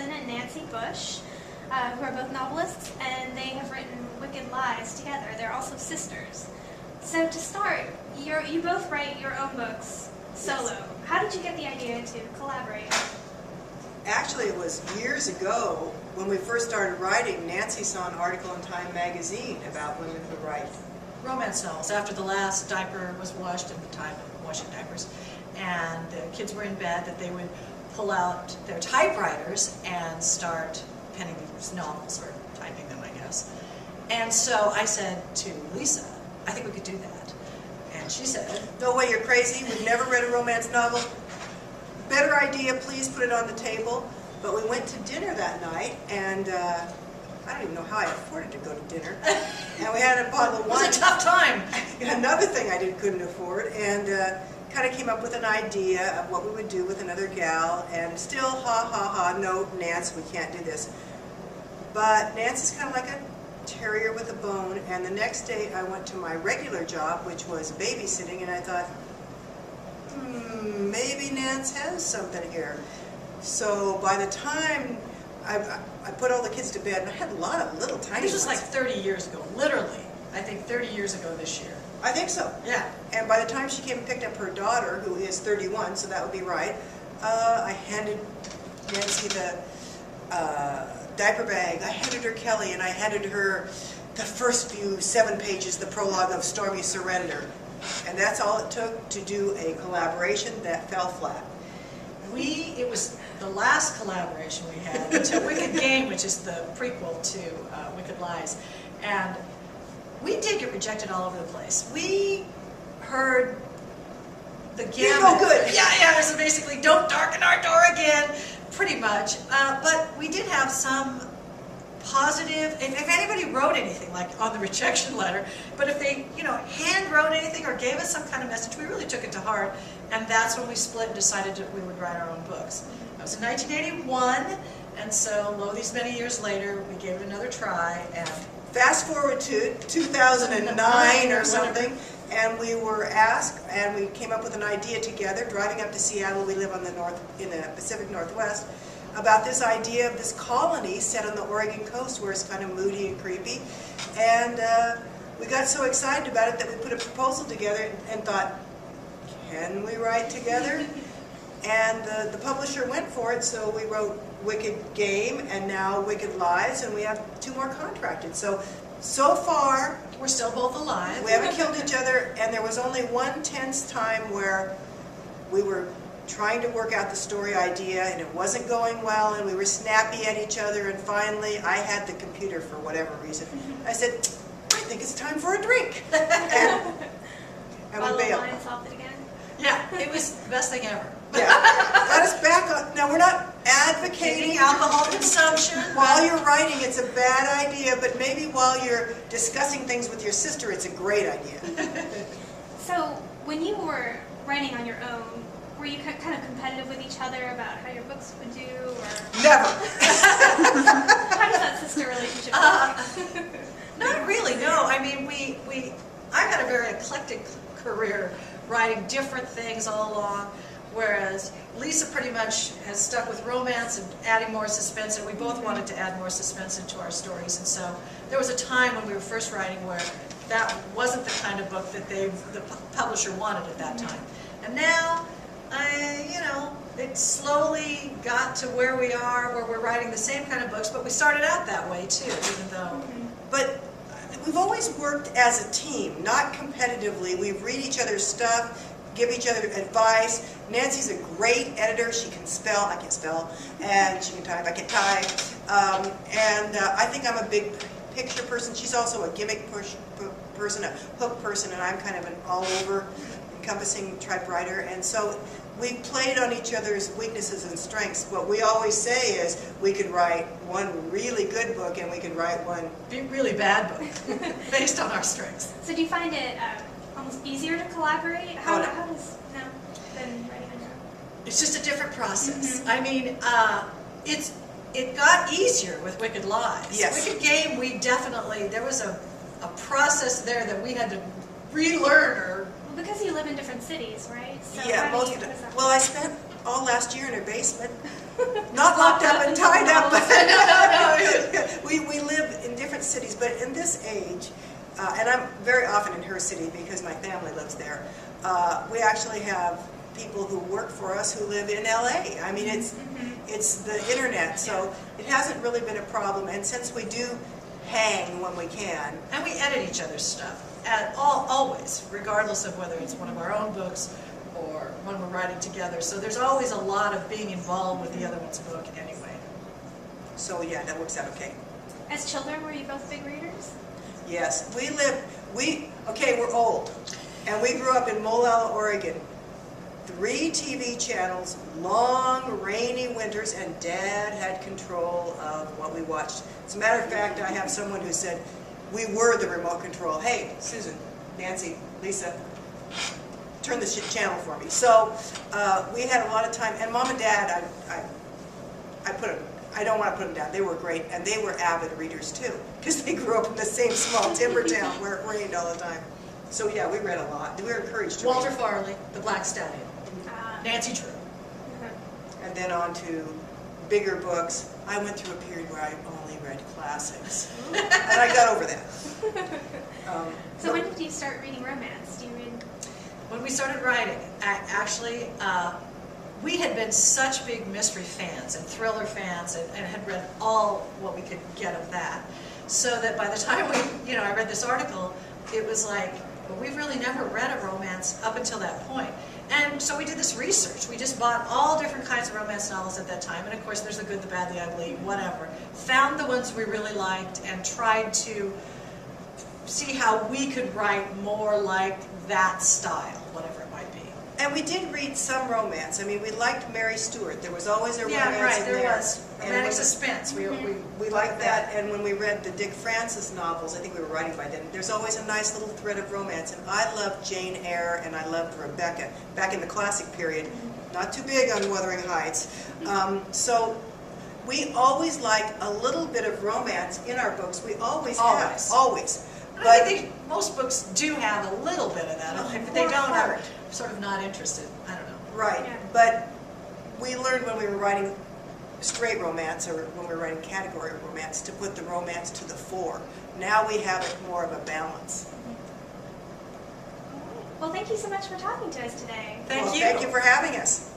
Allison and Nancy Bush, who are both novelists, and they have written Wicked Lies together. They're also sisters. So to start, you both write your own books solo. Yes. How did you get the idea to collaborate? Actually, it was years ago when we first started writing. Nancy saw an article in Time magazine about women who write romance novels. After the last diaper was washed, in the time of washing diapers, and the kids were in bed, that they would pull out their typewriters and start penning these novels, or typing them, I guess. And so I said to Lisa, I think we could do that. And she said, no way, you're crazy. We've never read a romance novel. Better idea, please put it on the table. But we went to dinner that night, and I don't even know how I afforded to go to dinner. And we had a bottle of wine. It was a tough time. Another thing I couldn't afford, and kind of came up with an idea of what we would do with another gal, and still, no, Nance, we can't do this. But Nance is kind of like a terrier with a bone, and the next day I went to my regular job, which was babysitting, and I thought, maybe Nance has something here. So by the time I put all the kids to bed, and I had a lot of little tiny ones. This was like 30 years ago, literally. I think 30 years ago this year. I think so. Yeah. And by the time she came and picked up her daughter, who is 31, so that would be right, I handed Nancy the diaper bag. I handed her Kelly, and I handed her the first 7 pages, the prologue of Stormy Surrender. And that's all it took to do a collaboration that fell flat. It was the last collaboration we had until Wicked Game, which is the prequel to Wicked Lies. And we did get rejected all over the place. We heard the gamut. You're no good. Yeah, it was basically, don't darken our door again, pretty much. But we did have some positive, if anybody wrote anything, like on the rejection letter, but if they, hand wrote anything or gave us some kind of message, we really took it to heart, and that's when we split and decided that we would write our own books. That was in 1981, and so, these many years later, we gave it another try, and fast forward to 2009 or something, and we were asked, and we came up with an idea together, driving up to Seattle. We live on in the Pacific Northwest, about this idea of this colony set on the Oregon coast where it's kind of moody and creepy. And we got so excited about it that we put a proposal together and thought, can we write together? And the publisher went for it, so we wrote Wicked Game and now Wicked Lies, and we have 2 more contracted. So far, we're still both alive. We haven't killed each other, and there was only one tense time where we were trying to work out the story idea, and it wasn't going well, and we were snappy at each other, and finally I had the computer for whatever reason. I said, I think it's time for a drink. and we bailed. Solved it again? Yeah, it was the best thing ever. Yeah, got us back on. Now, we're not advocating alcohol consumption. While you're writing, it's a bad idea, but maybe while you're discussing things with your sister, it's a great idea. So, when you were writing on your own, were you kind of competitive with each other about how your books would do, or? Never. How does that sister relationship work? Not really, no. I mean, I've had a very eclectic career, writing different things all along, whereas Lisa pretty much has stuck with romance and adding more suspense, and we both wanted to add more suspense into our stories. And so there was a time when we were first writing where that wasn't the kind of book that the publisher wanted at that time. And now, it slowly got to where we are, where we're writing the same kind of books, but we started out that way too, even though. But we've always worked as a team, not competitively. We read each other's stuff, give each other advice. Nancy's a great editor. She can spell, I can spell, and she can type, I can type. I think I'm a big picture person. She's also a gimmick person, a hook person, and I'm kind of an all-over encompassing typewriter. And so we played on each other's weaknesses and strengths. What we always say is we could write one really good book and we could write one really bad book based on our strengths. So do you find it almost easier to collaborate? How does than writing on your own? It's just a different process. I mean, it got easier with Wicked Lies. Yes. Wicked Game, there was a process there that we had to relearn. Because you live in different cities, right? So yeah, most of it. Well, I spent all last year in her basement. Not locked up and tied up. No. We live in different cities, but in this age, and I'm very often in her city because my family lives there, we actually have people who work for us who live in LA. I mean, it's the internet, so it hasn't really been a problem. And since we do hang when we can. And we edit each other's stuff, always, regardless of whether it's one of our own books or when we're writing together. So there's always a lot of being involved with the other one's book anyway. So yeah, that works out okay. As children, were you both big readers? Yes, we're old, and we grew up in Molalla, Oregon. 3 TV channels, long, rainy winters, and Dad had control of what we watched. As a matter of fact, I have someone who said, we were the remote control. Hey, Susan, Nancy, Lisa, turn this channel for me. So we had a lot of time, and Mom and Dad, I don't want to put them down. They were great, and they were avid readers too, because they grew up in the same small timber town where it rained all the time. So yeah, we read a lot. We were encouraged to Walter read. Farley, The Black Stallion. Nancy Drew. And then on to bigger books. I went through a period where I only read classics, and I got over that. So when did you start reading romance? Do you read? When we started writing, we had been such big mystery fans and thriller fans and had read all what we could get of that. So that by the time I read this article, it was like, well, we've really never read a romance up until that point. And so we did this research. We just bought all different kinds of romance novels at that time. And of course, there's the good, the bad, the ugly, whatever. Found the ones we really liked and tried to see how we could write more like that style, whatever it might be. And we did read some romance. I mean, we liked Mary Stuart. There was always a romance Yeah, right, in there there. was. Romantic suspense. We liked that, and when we read the Dick Francis novels, I think we were writing by then, there's always a nice little thread of romance. And I loved Jane Eyre, and I loved Rebecca, back in the classic period. Not too big on Wuthering Heights. So we always like a little bit of romance in our books. We always have. Always. But I think most books do have a little bit of that. If they don't, I'm sort of not interested. I don't know. Right, Yeah. but we learned when we were writing straight romance, or when we were writing category romance, to put the romance to the fore. Now we have it more of a balance. Well, thank you so much for talking to us today. Thank you. Thank you for having us.